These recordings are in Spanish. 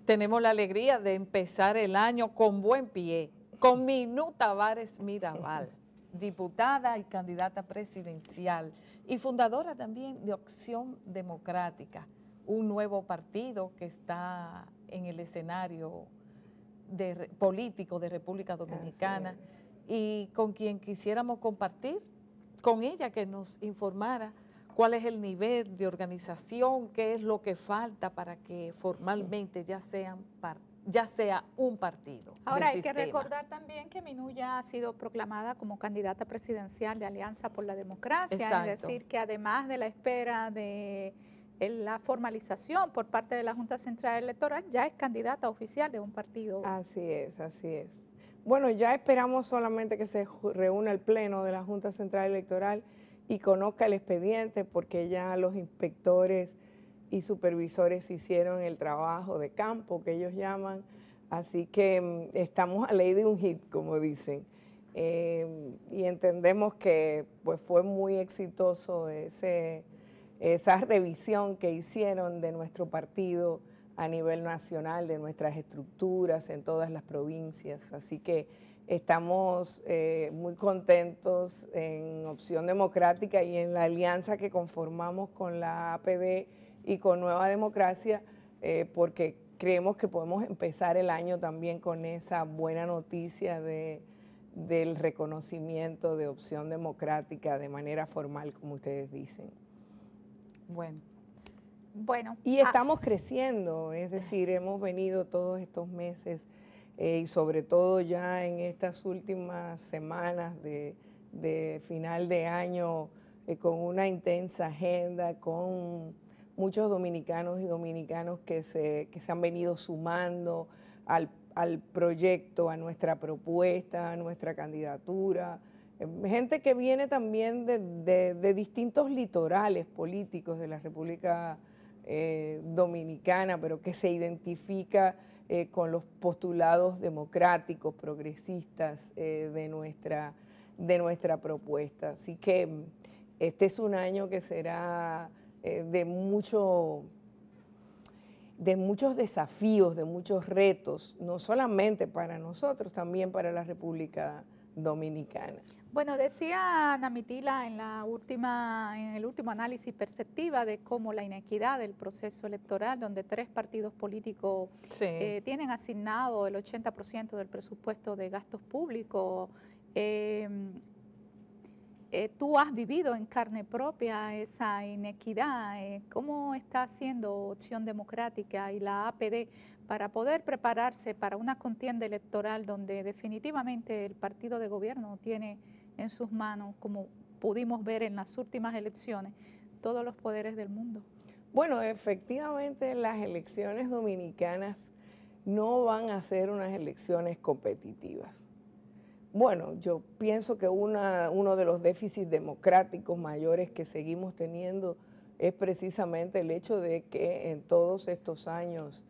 Tenemos la alegría de empezar el año con buen pie, con Minú Tavares Mirabal, diputada y candidata presidencial y fundadora también de Opción Democrática, un nuevo partido que está en el escenario político de República Dominicana y con quien quisiéramos compartir, con ella que nos informara cuál es el nivel de organización, qué es lo que falta para que formalmente ya sea un partido Ahora del hay que sistema. recordar también que Minú ya ha sido proclamada como candidata presidencial de Alianza por la Democracia, Exacto. es decir, que además de la espera de la formalización por parte de la Junta Central Electoral, ya es candidata oficial de un partido. Así es, así es. Bueno, ya esperamos solamente que se reúna el Pleno de la Junta Central Electoral y conozca el expediente, porque ya los inspectores y supervisores hicieron el trabajo de campo que ellos llaman, así que estamos a ley de un hit, como dicen, y entendemos que pues fue muy exitoso esa revisión que hicieron de nuestro partido a nivel nacional, de nuestras estructuras en todas las provincias. Así que estamos muy contentos en Opción Democrática y en la alianza que conformamos con la APD y con Nueva Democracia, porque creemos que podemos empezar el año también con esa buena noticia del reconocimiento de Opción Democrática de manera formal, como ustedes dicen. Bueno, y estamos creciendo, es decir, hemos venido todos estos meses y sobre todo ya en estas últimas semanas de final de año con una intensa agenda, con muchos dominicanos y dominicanas que se han venido sumando al proyecto, a nuestra propuesta, a nuestra candidatura. Gente que viene también de distintos litorales políticos de la República Dominicana, pero que se identifica con los postulados democráticos, progresistas de nuestra propuesta. Así que este es un año que será de muchos desafíos, de muchos retos, no solamente para nosotros, también para la República Dominicana. Bueno, decía Ana Mitila en el último análisis perspectiva de cómo la inequidad del proceso electoral, donde 3 partidos políticos tienen asignado el 80% del presupuesto de gastos públicos. Tú has vivido en carne propia esa inequidad. ¿Cómo está haciendo Opción Democrática y la APD para poder prepararse para una contienda electoral donde definitivamente el partido de gobierno tiene en sus manos, como pudimos ver en las últimas elecciones, todos los poderes del mundo? Bueno, efectivamente las elecciones dominicanas no van a ser unas elecciones competitivas. Bueno, yo pienso que uno de los déficits democráticos mayores que seguimos teniendo es precisamente el hecho de que en todos estos años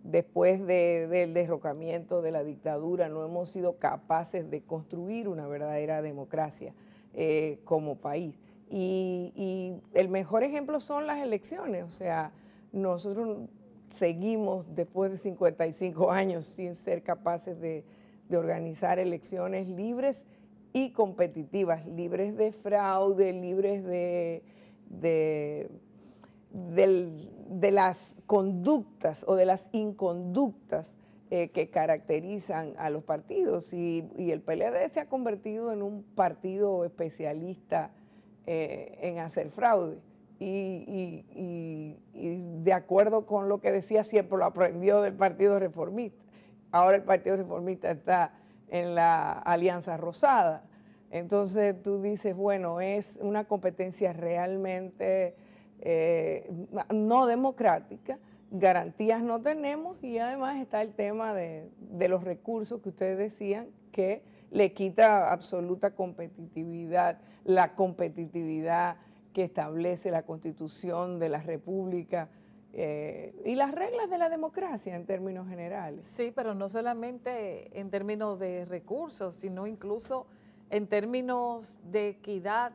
después del derrocamiento de la dictadura no hemos sido capaces de construir una verdadera democracia como país. Y el mejor ejemplo son las elecciones, o sea, nosotros seguimos después de 55 años sin ser capaces de organizar elecciones libres y competitivas, libres de fraude, libres de las conductas o de las inconductas que caracterizan a los partidos. Y el PLD se ha convertido en un partido especialista en hacer fraude. Y de acuerdo con lo que decía siempre, lo aprendió del Partido Reformista. Ahora el Partido Reformista está en la Alianza Rosada. Entonces tú dices, bueno, es una competencia realmente no democrática, garantías no tenemos y además está el tema de los recursos que ustedes decían que le quita absoluta competitividad, la competitividad que establece la Constitución de la República y las reglas de la democracia en términos generales. Sí, pero no solamente en términos de recursos, sino incluso en términos de equidad,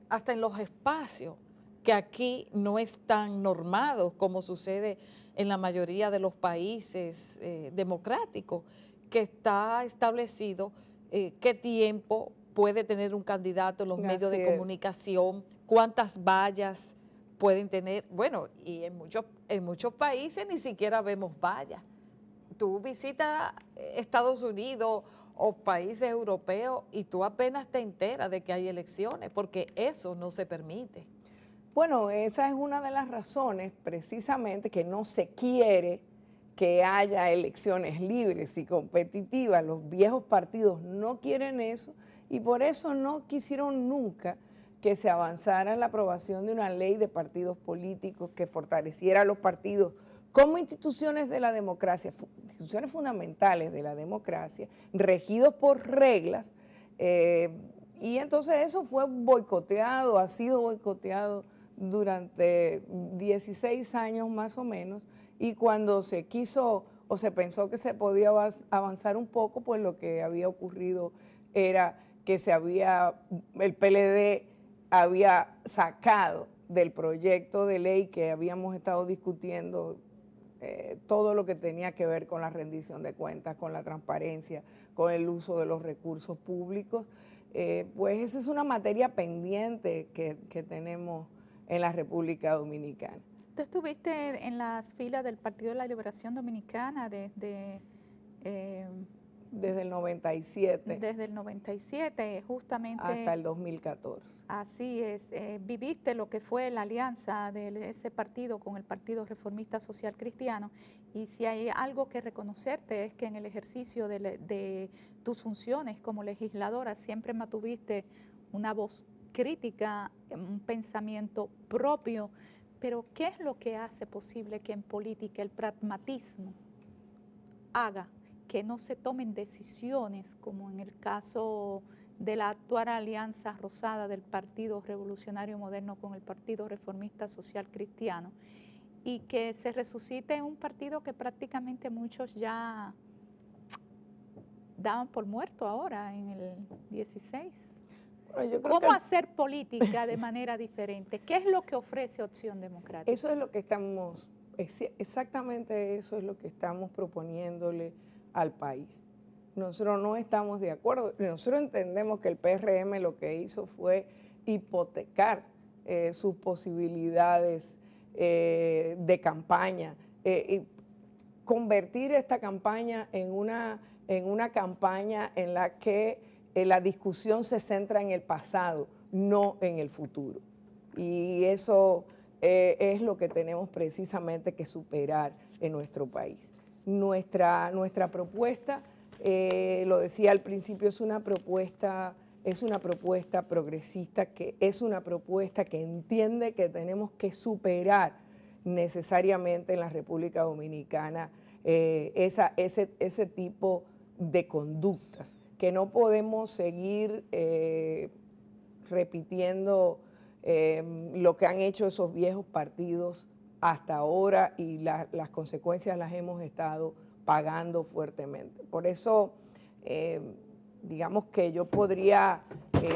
hasta en los espacios. que aquí no están normados como sucede en la mayoría de los países democráticos, que está establecido qué tiempo puede tener un candidato en los medios de comunicación, cuántas vallas pueden tener. Bueno, y en muchos países ni siquiera vemos vallas. Tú visitas Estados Unidos o países europeos y tú apenas te enteras de que hay elecciones, porque eso no se permite. Bueno, esa es una de las razones precisamente que no se quiere que haya elecciones libres y competitivas. Los viejos partidos no quieren eso y por eso no quisieron nunca que se avanzara en la aprobación de una ley de partidos políticos que fortaleciera a los partidos como instituciones de la democracia, instituciones fundamentales de la democracia, regidos por reglas, y entonces eso fue boicoteado, ha sido boicoteado durante 16 años más o menos, y cuando se quiso o se pensó que se podía avanzar un poco, pues lo que había ocurrido era que el PLD había sacado del proyecto de ley que habíamos estado discutiendo todo lo que tenía que ver con la rendición de cuentas, con la transparencia, con el uso de los recursos públicos. Pues esa es una materia pendiente que tenemos en la República Dominicana. Tú estuviste en las filas del Partido de la Liberación Dominicana desde el 97. Desde el 97, justamente. Hasta el 2014. Así es. Viviste lo que fue la alianza de ese partido con el Partido Reformista Social Cristiano, y si hay algo que reconocerte es que en el ejercicio de tus funciones como legisladora siempre mantuviste una voz crítica, un pensamiento propio. Pero ¿qué es lo que hace posible que en política el pragmatismo haga que no se tomen decisiones, como en el caso de la actual alianza rosada del Partido Revolucionario Moderno con el Partido Reformista Social Cristiano, y que se resucite un partido que prácticamente muchos ya daban por muerto ahora en el 16? Bueno, yo creo ¿Cómo hacer política de manera diferente? ¿Qué es lo que ofrece Opción Democrática? Eso es lo que exactamente eso es lo que estamos proponiéndole al país. Nosotros no estamos de acuerdo, nosotros entendemos que el PRM lo que hizo fue hipotecar sus posibilidades de campaña, y convertir esta campaña en una campaña en la que la discusión se centra en el pasado, no en el futuro. Y eso es lo que tenemos precisamente que superar en nuestro país. Nuestra propuesta, lo decía al principio, es una propuesta progresista, que es una propuesta que entiende que tenemos que superar necesariamente en la República Dominicana ese tipo de conductas, que no podemos seguir repitiendo lo que han hecho esos viejos partidos hasta ahora, y las consecuencias las hemos estado pagando fuertemente. Por eso, digamos que yo podría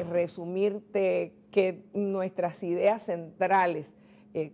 resumirte que nuestras ideas centrales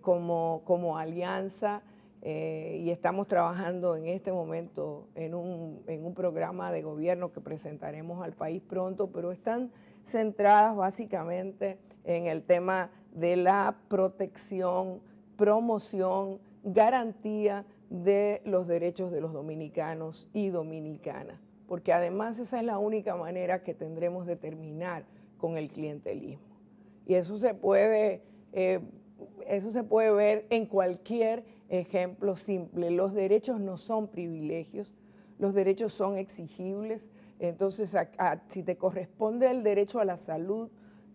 como alianza, y estamos trabajando en este momento en un programa de gobierno que presentaremos al país pronto, pero están centradas básicamente en el tema de la protección, promoción, garantía de los derechos de los dominicanos y dominicanas, porque además esa es la única manera que tendremos de terminar con el clientelismo. Y eso se puede ver en cualquier ejemplo simple. Los derechos no son privilegios, los derechos son exigibles. Entonces, si te corresponde el derecho a la salud,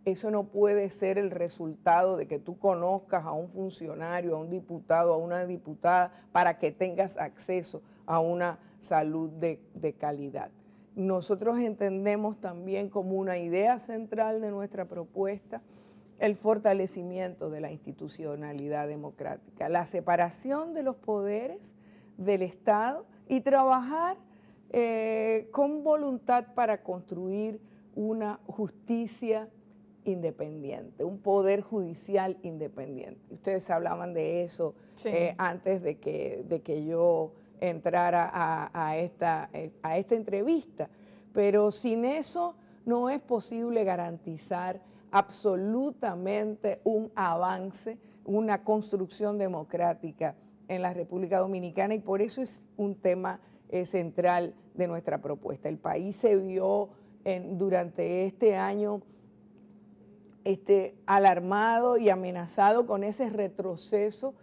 eso no puede ser el resultado de que tú conozcas a un funcionario, a un diputado, a una diputada, para que tengas acceso a una salud de calidad. Nosotros entendemos también como una idea central de nuestra propuesta el fortalecimiento de la institucionalidad democrática, la separación de los poderes del Estado y trabajar con voluntad para construir una justicia independiente, un poder judicial independiente. Ustedes hablaban de eso Sí. Antes de que yo entrara a esta entrevista, pero sin eso no es posible garantizar absolutamente un avance, una construcción democrática en la República Dominicana, y por eso es un tema central de nuestra propuesta. El país se vio durante este año alarmado y amenazado con ese retroceso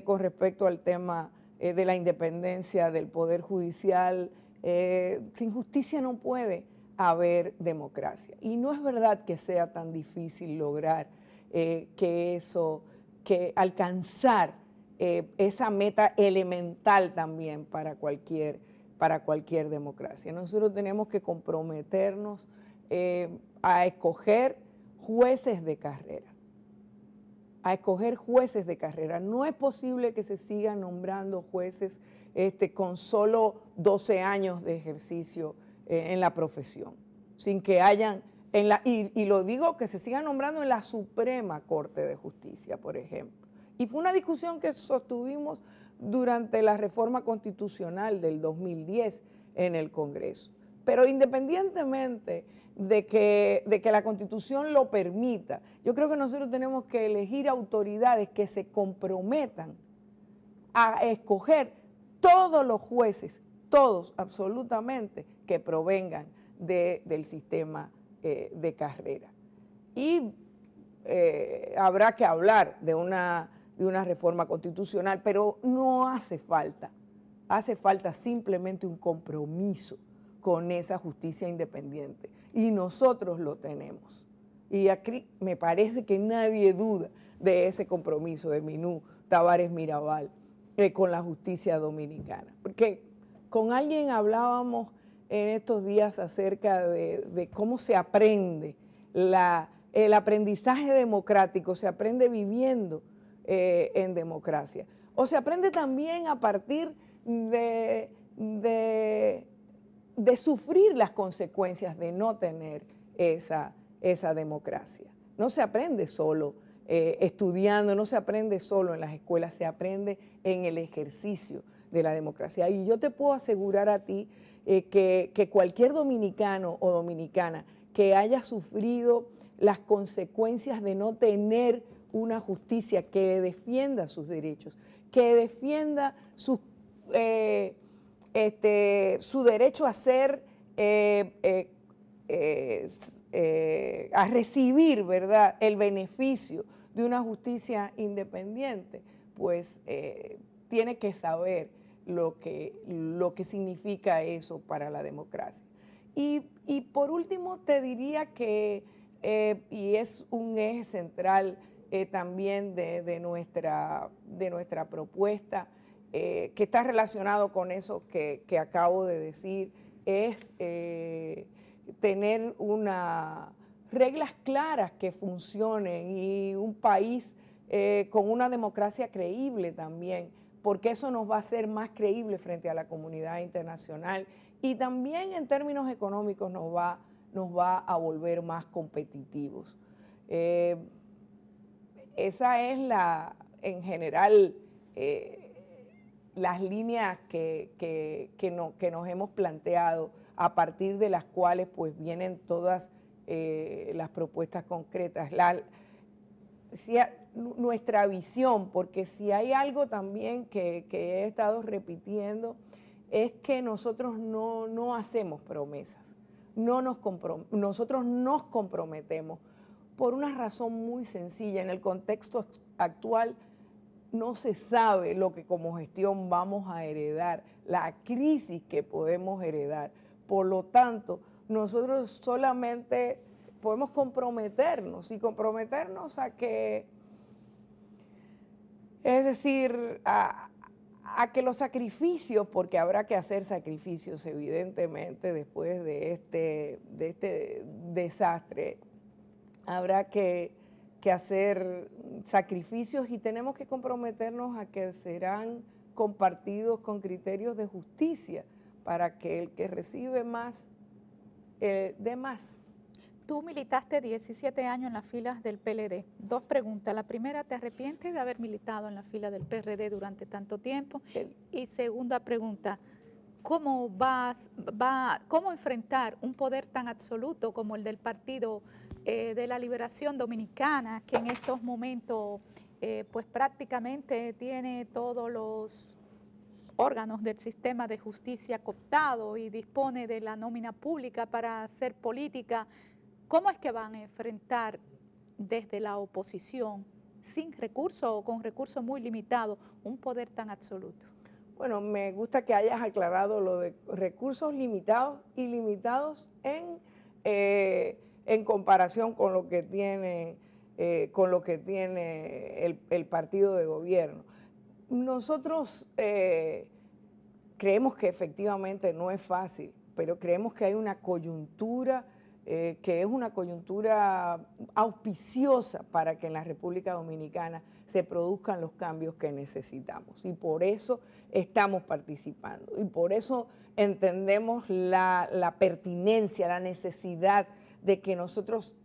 con respecto al tema de la independencia del Poder Judicial. Sin justicia no puede haber democracia. Y no es verdad que sea tan difícil lograr que alcanzar esa meta elemental también para cualquier democracia. Nosotros tenemos que comprometernos a escoger jueces de carrera, No es posible que se sigan nombrando jueces con solo 12 años de ejercicio en la profesión, sin que hayan, y lo digo, que se sigan nombrando en la Suprema Corte de Justicia, por ejemplo. Y fue una discusión que sostuvimos durante la reforma constitucional del 2010 en el Congreso. Pero independientemente de que la Constitución lo permita, yo creo que nosotros tenemos que elegir autoridades que se comprometan a escoger todos los jueces, todos absolutamente, que provengan del sistema de carrera. Y habrá que hablar de una reforma constitucional, pero no hace falta simplemente un compromiso con esa justicia independiente, y nosotros lo tenemos. Y aquí me parece que nadie duda de ese compromiso de Minú Tavares Mirabal con la justicia dominicana. Porque con alguien hablábamos en estos días acerca de cómo se aprende, el aprendizaje democrático se aprende viviendo en democracia, o se aprende también a partir de sufrir las consecuencias de no tener esa democracia. No se aprende solo estudiando, no se aprende solo en las escuelas, se aprende en el ejercicio de la democracia. Y yo te puedo asegurar a ti que cualquier dominicano o dominicana que haya sufrido las consecuencias de no tener una justicia que defienda sus derechos, que defienda su derecho a ser, a recibir, ¿verdad?, el beneficio de una justicia independiente, pues tiene que saber lo que significa eso para la democracia. Y por último te diría que, y es un eje central también de nuestra propuesta, que está relacionado con eso que acabo de decir, es tener reglas claras que funcionen, y un país con una democracia creíble también, porque eso nos va a hacer más creíbles frente a la comunidad internacional, y también en términos económicos nos va a volver más competitivos. Esa es en general, las líneas que nos hemos planteado, a partir de las cuales pues vienen todas las propuestas concretas. Nuestra visión, porque si hay algo también que he estado repitiendo, es que nosotros no hacemos promesas, nosotros nos comprometemos por una razón muy sencilla. En el contexto actual no se sabe lo que como gestión vamos a heredar, la crisis que podemos heredar. Por lo tanto, nosotros solamente podemos comprometernos a que, es decir, a que los sacrificios, porque habrá que hacer sacrificios evidentemente después de este desastre, habrá que hacer sacrificios, y tenemos que comprometernos a que serán compartidos con criterios de justicia, para que el que recibe más dé más. Tú militaste 17 años en las filas del PLD. Dos preguntas. La primera, ¿te arrepientes de haber militado en la fila del PRD durante tanto tiempo? Y segunda pregunta, ¿cómo cómo enfrentar un poder tan absoluto como el del Partido de la Liberación Dominicana, que en estos momentos pues prácticamente tiene todos los órganos del sistema de justicia cooptado y dispone de la nómina pública para hacer política? ¿Cómo es que van a enfrentar desde la oposición, sin recursos o con recursos muy limitados, un poder tan absoluto? Bueno, me gusta que hayas aclarado lo de recursos limitados y limitados en comparación con lo que tiene, el partido de gobierno. Nosotros creemos que efectivamente no es fácil, pero creemos que hay una coyuntura que es una coyuntura auspiciosa para que en la República Dominicana se produzcan los cambios que necesitamos. Y por eso estamos participando. Y por eso entendemos la pertinencia, la necesidad de que nosotros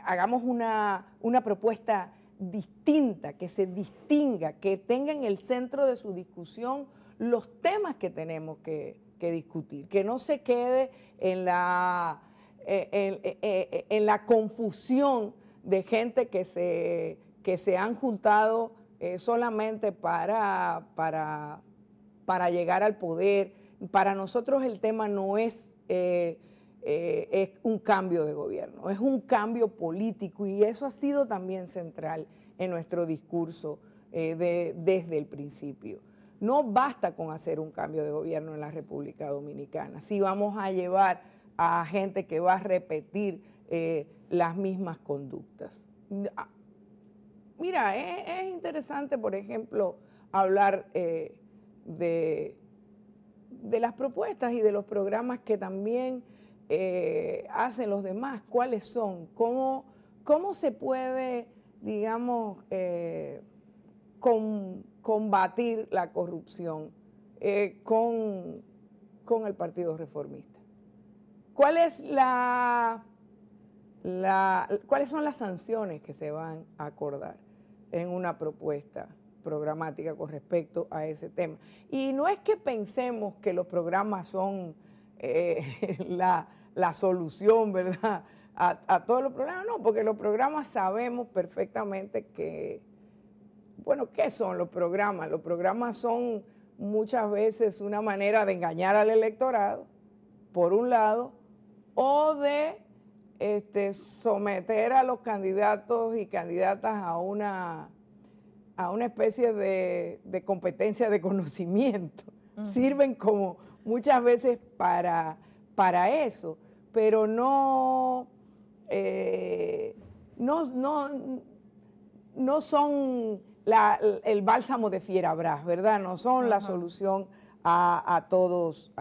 hagamos una propuesta distinta, que se distinga, que tenga en el centro de su discusión los temas que tenemos que discutir, que no se quede en la confusión de gente que se han juntado solamente para llegar al poder. Para nosotros el tema no es un cambio de gobierno, es un cambio político, y eso ha sido también central en nuestro discurso desde el principio. No basta con hacer un cambio de gobierno en la República Dominicana. Si vamos a llevar a gente que va a repetir las mismas conductas. Mira, es interesante, por ejemplo, hablar de las propuestas y de los programas que también hacen los demás. ¿Cuáles son? ¿Cómo se puede, digamos, combatir la corrupción con el Partido Reformista? ¿Cuáles son las sanciones que se van a acordar en una propuesta programática con respecto a ese tema? Y no es que pensemos que los programas son la solución, ¿verdad?, a todos los problemas. No, porque los programas sabemos perfectamente que, bueno, ¿qué son los programas? Los programas son muchas veces una manera de engañar al electorado, por un lado, o de someter a los candidatos y candidatas a una especie de competencia de conocimiento. Sirven como muchas veces para eso, pero no son el bálsamo de Fierabras, ¿verdad? No son la solución a todos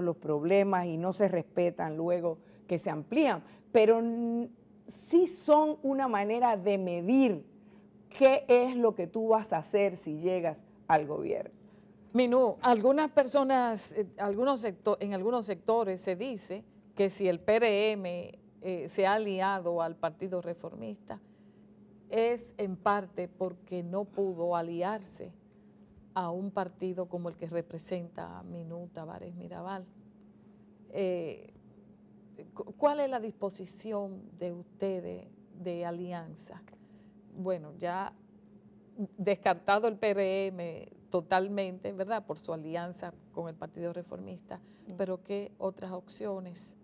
los problemas, y no se respetan luego que se amplían, pero sí son una manera de medir qué es lo que tú vas a hacer si llegas al gobierno. Minú, algunas personas, en algunos sectores se dice que si el PRM se ha aliado al Partido Reformista, es en parte porque no pudo aliarse a un partido como el que representa a Minú Tavares Mirabal. ¿Cuál es la disposición de ustedes de alianza? Bueno, ya descartado el PRM totalmente, ¿verdad?, por su alianza con el Partido Reformista, pero ¿qué otras opciones?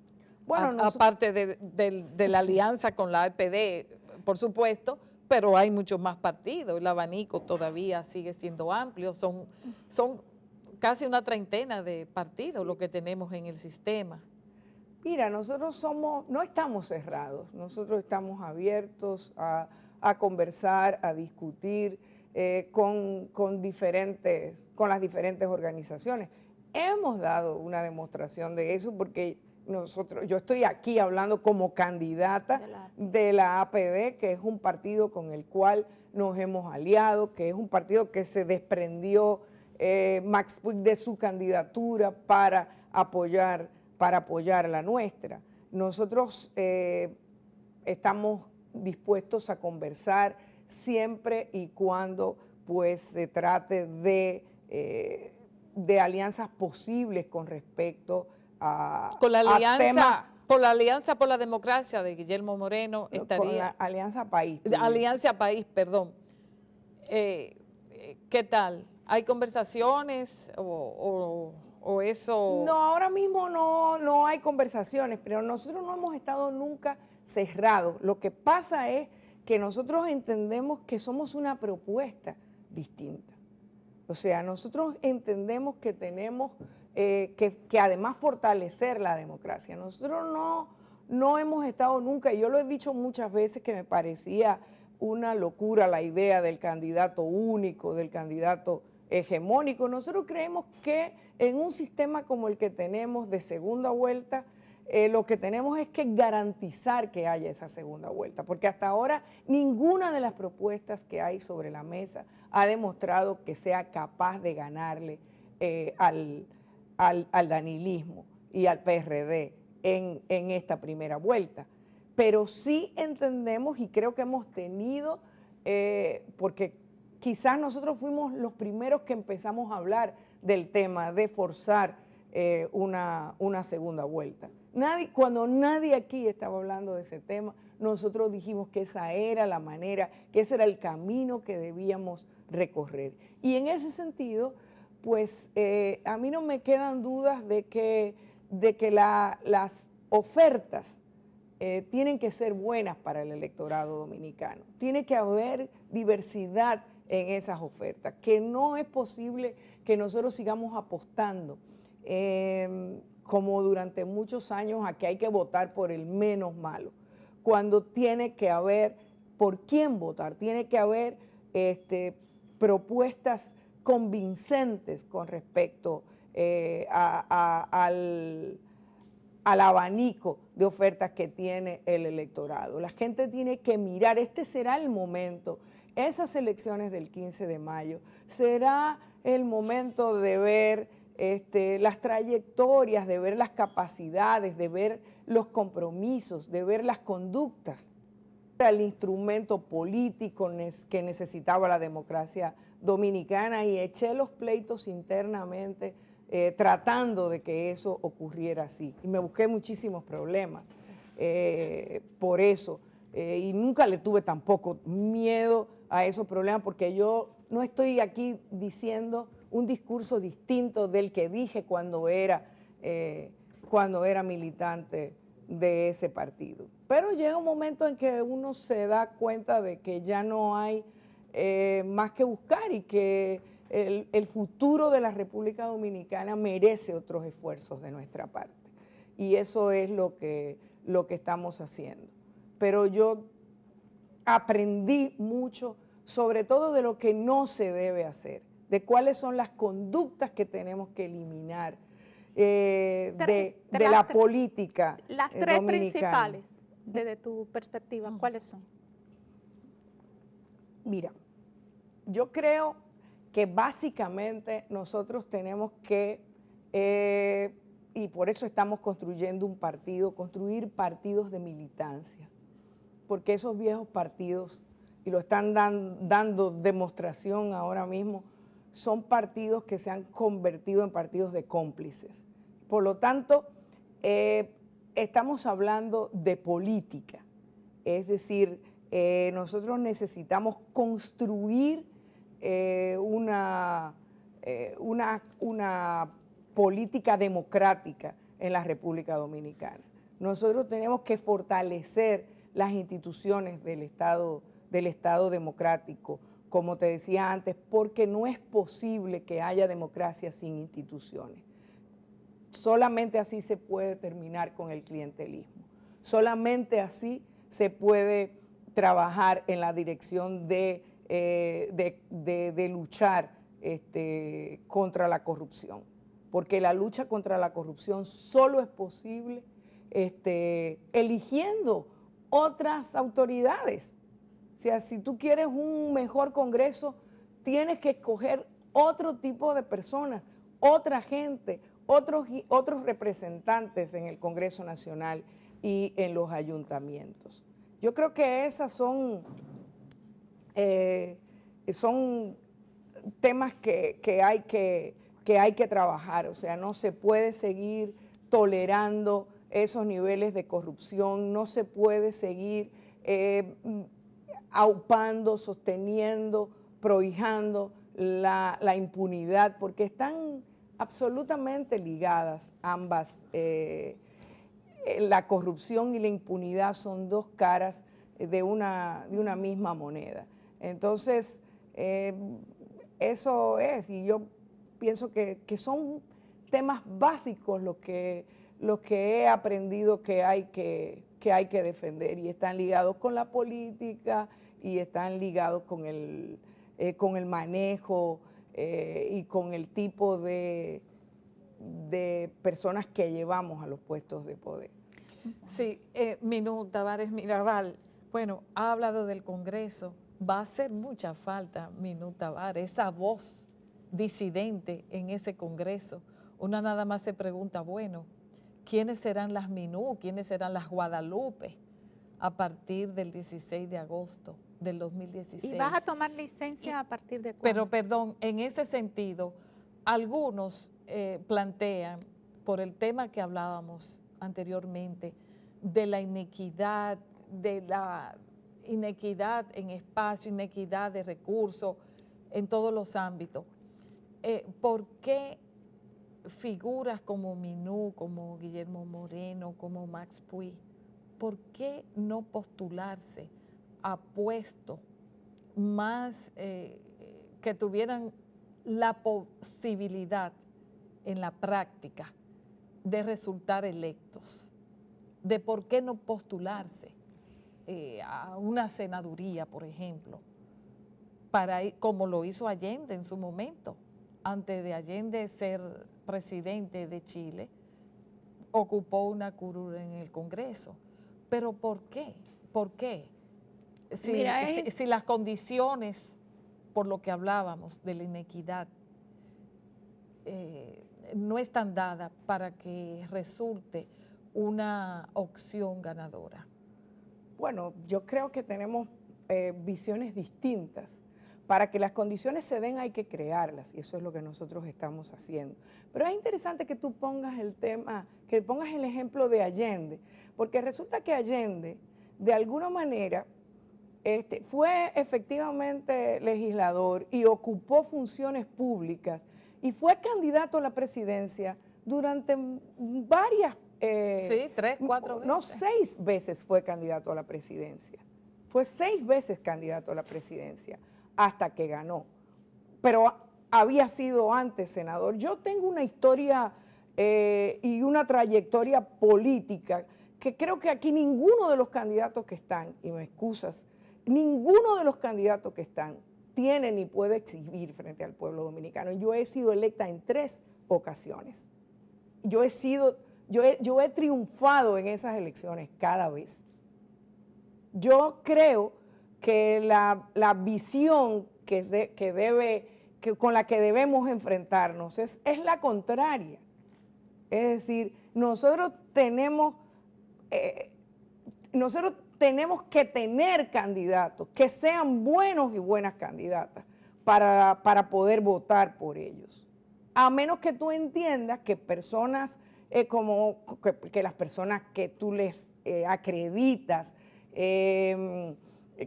Bueno, aparte de la alianza con la APD, por supuesto, pero hay muchos más partidos, el abanico todavía sigue siendo amplio, son casi una treintena de partidos lo que tenemos en el sistema. Mira, nosotros no estamos cerrados, nosotros estamos abiertos a conversar, a discutir con las diferentes organizaciones. Hemos dado una demostración de eso porque yo estoy aquí hablando como candidata de la APD, que es un partido con el cual nos hemos aliado, que es un partido que se desprendió Max Puig de su candidatura para apoyar la nuestra. nosotros estamos dispuestos a conversar siempre y cuando pues se trate de alianzas posibles con respecto a, Con la a alianza, temas, por la Alianza por la Democracia de Guillermo Moreno con la estaría, Alianza País. tú dices. Alianza País, perdón. ¿Qué tal? ¿Hay conversaciones o eso? No, ahora mismo no hay conversaciones, pero nosotros no hemos estado nunca cerrados. Lo que pasa es que nosotros entendemos que somos una propuesta distinta. O sea, nosotros entendemos que tenemos que además fortalecer la democracia. Nosotros no hemos estado nunca, y yo lo he dicho muchas veces que me parecía una locura la idea del candidato único, del candidato hegemónico. Nosotros creemos que en un sistema como el que tenemos de segunda vuelta, lo que tenemos es que garantizar que haya esa segunda vuelta, porque hasta ahora ninguna de las propuestas que hay sobre la mesa ha demostrado que sea capaz de ganarle al danilismo y al PRD en esta primera vuelta. Pero sí entendemos y creo que hemos tenido, porque quizás nosotros fuimos los primeros que empezamos a hablar del tema de forzar una segunda vuelta. Cuando nadie aquí estaba hablando de ese tema, nosotros dijimos que esa era la manera, que ese era el camino que debíamos recorrer. Y en ese sentido, pues a mí no me quedan dudas de que las ofertas tienen que ser buenas para el electorado dominicano. Tiene que haber diversidad en esas ofertas, que no es posible que nosotros sigamos apostando como durante muchos años a que hay que votar por el menos malo, cuando tiene que haber por quién votar, tiene que haber propuestas convincentes con respecto al abanico de ofertas que tiene el electorado. La gente tiene que mirar, este será el momento, esas elecciones del 15 de mayo, será el momento de ver las trayectorias, de ver las capacidades, de ver los compromisos, de ver las conductas. Era el instrumento político que necesitaba la democracia dominicana y eché los pleitos internamente tratando de que eso ocurriera así. Y me busqué muchísimos problemas por eso. Y nunca le tuve tampoco miedo a esos problemas porque yo no estoy aquí diciendo un discurso distinto del que dije cuando era militante de ese partido. Pero llega un momento en que uno se da cuenta de que ya no hay más que buscar y que el futuro de la República Dominicana merece otros esfuerzos de nuestra parte. Y eso es lo que estamos haciendo. Pero yo aprendí mucho, sobre todo de lo que no se debe hacer, de cuáles son las conductas que tenemos que eliminar de la política Las tres dominicana. principales, desde tu perspectiva, ¿cuáles son? Mira, yo creo que básicamente nosotros tenemos que, y por eso estamos construyendo un partido, construir partidos de militancia, porque esos viejos partidos, y lo están dando demostración ahora mismo, son partidos que se han convertido en partidos de cómplices. Por lo tanto, estamos hablando de política, es decir, nosotros necesitamos construir una política democrática en la República Dominicana. Nosotros tenemos que fortalecer las instituciones del Estado democrático, como te decía antes, porque no es posible que haya democracia sin instituciones. Solamente así se puede terminar con el clientelismo. Solamente así se puede trabajar en la dirección de luchar contra la corrupción. Porque la lucha contra la corrupción solo es posible eligiendo otras autoridades. O sea, si tú quieres un mejor Congreso, tienes que escoger otro tipo de personas, otra gente, otros representantes en el Congreso Nacional y en los ayuntamientos. Yo creo que esas son temas que hay que trabajar. O sea, no se puede seguir tolerando esos niveles de corrupción, no se puede seguir aupando, sosteniendo, prohijando la impunidad, porque están absolutamente ligadas ambas. La corrupción y la impunidad son dos caras de una misma moneda. Entonces, eso es, y yo pienso que son temas básicos los que he aprendido que hay que defender, y están ligados con la política y están ligados con el manejo y con el tipo de personas que llevamos a los puestos de poder. Sí, Minú Tavares Mirabal, bueno, ha hablado del Congreso. Va a hacer mucha falta, Minú Tavares, esa voz disidente en ese Congreso. Una nada más se pregunta, bueno, ¿quiénes serán las Minú? ¿Quiénes serán las Guadalupe a partir del 16 de agosto del 2016? ¿Y vas a tomar licencia a partir de cuándo? Pero perdón, en ese sentido, algunos plantean, por el tema que hablábamos anteriormente, de la inequidad en espacio, inequidad de recursos en todos los ámbitos. ¿Por qué figuras como Minú, como Guillermo Moreno, como Max Puig, por qué no postularse a puestos más que tuvieran la posibilidad en la práctica de resultar electos? De por qué no postularse a una senaduría, por ejemplo, como lo hizo Allende en su momento. Antes de Allende ser presidente de Chile, ocupó una curul en el Congreso. ¿Pero por qué? ¿Por qué? Si las condiciones, por lo que hablábamos de la inequidad, no están dadas para que resulte una opción ganadora. Bueno, yo creo que tenemos visiones distintas. Para que las condiciones se den hay que crearlas, y eso es lo que nosotros estamos haciendo. Pero es interesante que tú pongas el tema, que pongas el ejemplo de Allende, porque resulta que Allende, de alguna manera, fue efectivamente legislador y ocupó funciones públicas y fue candidato a la presidencia durante varias... sí, 3, 4 veces. No, 6 veces fue candidato a la presidencia. Fue 6 veces candidato a la presidencia hasta que ganó. Pero había sido antes senador. Yo tengo una historia y una trayectoria política que creo que aquí ninguno de los candidatos que están, y me excusas, ninguno de los candidatos que están tiene ni puede exhibir frente al pueblo dominicano. Yo he sido electa en 3 ocasiones. Yo he triunfado en esas elecciones cada vez. Yo creo que la visión con la que debemos enfrentarnos es la contraria. Es decir, nosotros tenemos que tener candidatos que sean buenos y buenas candidatas para poder votar por ellos. A menos que tú entiendas que personas que las personas que tú les acreditas,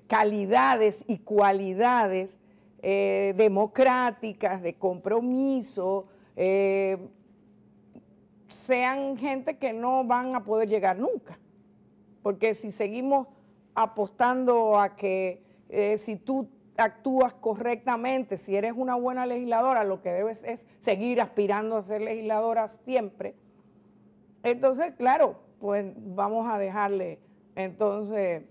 calidades y cualidades democráticas, de compromiso, sean gente que no van a poder llegar nunca. Porque si seguimos apostando a que si tú actúas correctamente, si eres una buena legisladora, lo que debes es seguir aspirando a ser legisladora siempre. Entonces, claro, pues vamos a dejarle entonces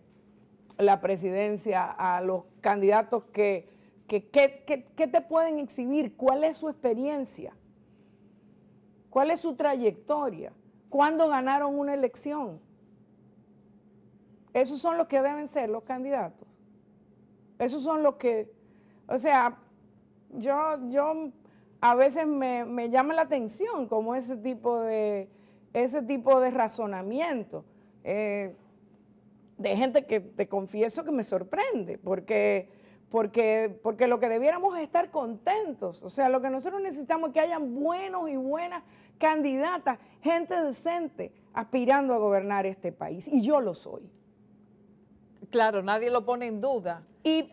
la presidencia a los candidatos que te pueden exhibir. ¿Cuál es su experiencia? ¿Cuál es su trayectoria? ¿Cuándo ganaron una elección? Esos son los que deben ser los candidatos. Esos son los que, o sea, yo a veces me llama la atención como ese tipo de razonamiento. de gente que te confieso que me sorprende, porque lo que debiéramos es estar contentos. O sea, lo que nosotros necesitamos es que hayan buenos y buenas candidatas, gente decente, aspirando a gobernar este país. Y yo lo soy. Claro, nadie lo pone en duda. Y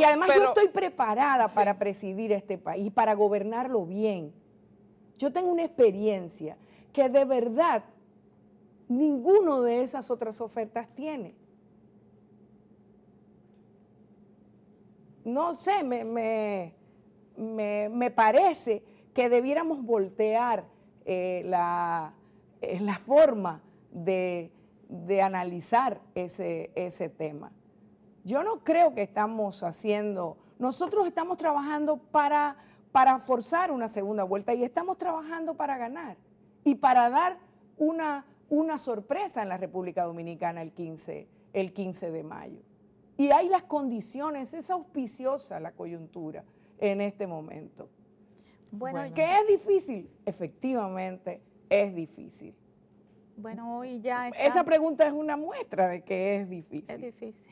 además yo estoy preparada para presidir este país, para gobernarlo bien. Yo tengo una experiencia que de verdad ninguno de esas otras ofertas tiene. No sé, me parece que debiéramos voltear la forma de analizar ese tema. Yo no creo que nosotros estamos trabajando para forzar una segunda vuelta y estamos trabajando para ganar y para dar una sorpresa en la República Dominicana el 15 de mayo. Y hay las condiciones, es auspiciosa la coyuntura en este momento. Bueno, ¿que es difícil? Efectivamente, es difícil. Bueno, hoy ya está. Esa pregunta es una muestra de que es difícil. Es difícil.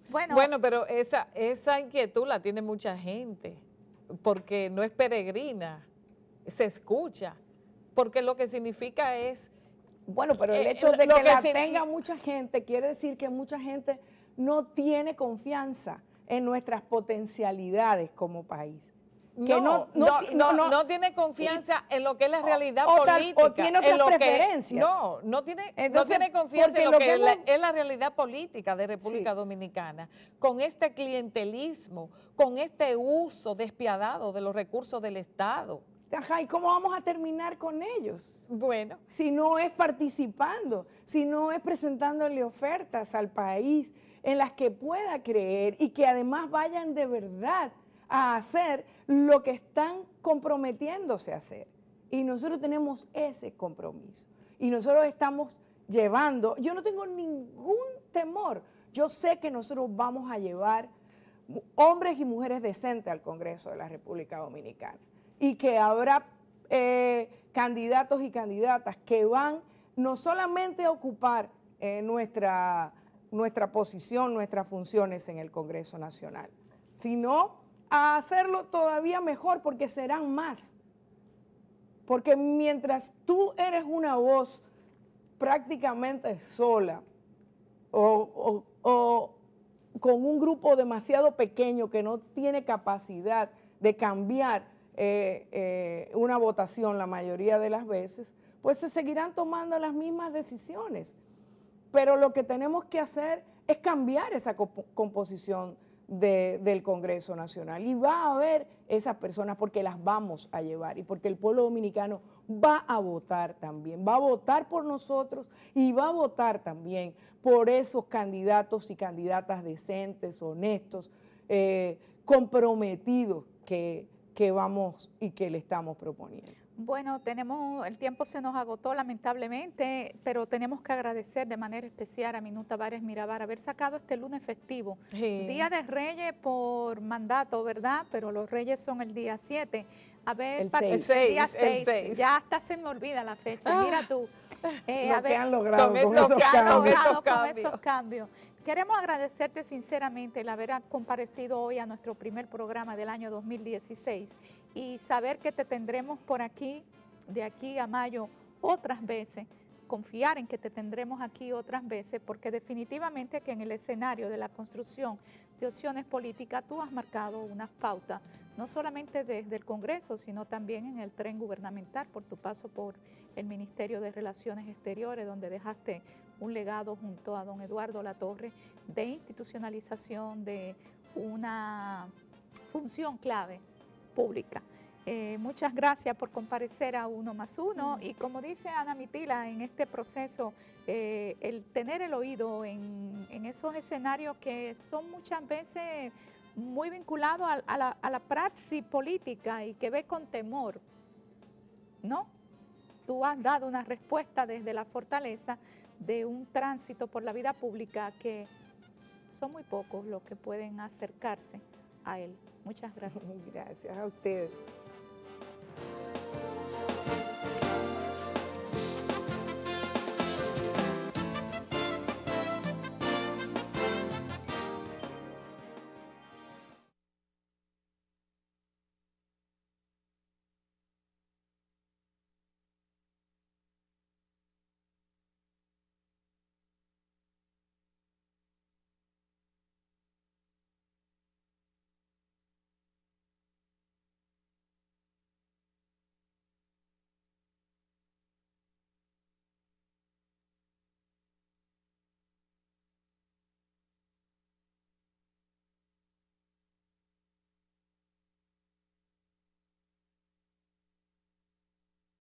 Bueno, pero esa inquietud la tiene mucha gente, porque no es peregrina, se escucha, porque lo que significa es... Bueno, pero el hecho de que la tenga mucha gente quiere decir que mucha gente no tiene confianza en nuestras potencialidades como país. Que no tiene confianza en lo que es la realidad política. O tiene otras preferencias. No tiene confianza en lo que es la realidad política de República Dominicana, con este clientelismo, con este uso despiadado de los recursos del Estado. Ajá, ¿y cómo vamos a terminar con ellos? Bueno. Si no es participando, si no es presentándole ofertas al país en las que pueda creer y que además vayan de verdad a hacer lo que están comprometiéndose a hacer. Y nosotros tenemos ese compromiso. Y nosotros estamos llevando, yo no tengo ningún temor, yo sé que nosotros vamos a llevar hombres y mujeres decentes al Congreso de la República Dominicana. Y que habrá candidatos y candidatas que van no solamente a ocupar nuestra posición, nuestras funciones en el Congreso Nacional, sino a hacerlo todavía mejor, porque serán más. Porque mientras tú eres una voz prácticamente sola o con un grupo demasiado pequeño que no tiene capacidad de cambiar una votación la mayoría de las veces, pues se seguirán tomando las mismas decisiones. Pero lo que tenemos que hacer es cambiar esa composición del Congreso Nacional, y va a haber esas personas porque las vamos a llevar y porque el pueblo dominicano va a votar también, va a votar por nosotros y va a votar también por esos candidatos y candidatas decentes, honestos, comprometidos que vamos y que le estamos proponiendo. Bueno, el tiempo se nos agotó lamentablemente, pero tenemos que agradecer de manera especial a Minú Tavares Mirabal haber sacado este lunes festivo, Día de Reyes por mandato, ¿verdad? Pero los Reyes son el día 7. El 6. Ya hasta se me olvida la fecha, mira tú. Lo que han logrado con esos cambios. Queremos agradecerte sinceramente el haber comparecido hoy a nuestro primer programa del año 2016 y saber que te tendremos por aquí, de aquí a mayo, otras veces, confiar en que te tendremos aquí otras veces, porque definitivamente que en el escenario de la construcción de opciones políticas tú has marcado unas pautas, no solamente desde el Congreso, sino también en el tren gubernamental por tu paso por el Ministerio de Relaciones Exteriores, donde dejaste un legado junto a don Eduardo Latorre de institucionalización de una función clave pública. Muchas gracias por comparecer a Uno más Uno y como dice Ana Mitila, en este proceso, el tener el oído en esos escenarios que son muchas veces muy vinculados a la praxis política y que ve con temor, ¿no? Tú has dado una respuesta desde la fortaleza de un tránsito por la vida pública que son muy pocos los que pueden acercarse a él. Muchas gracias. Gracias a ustedes.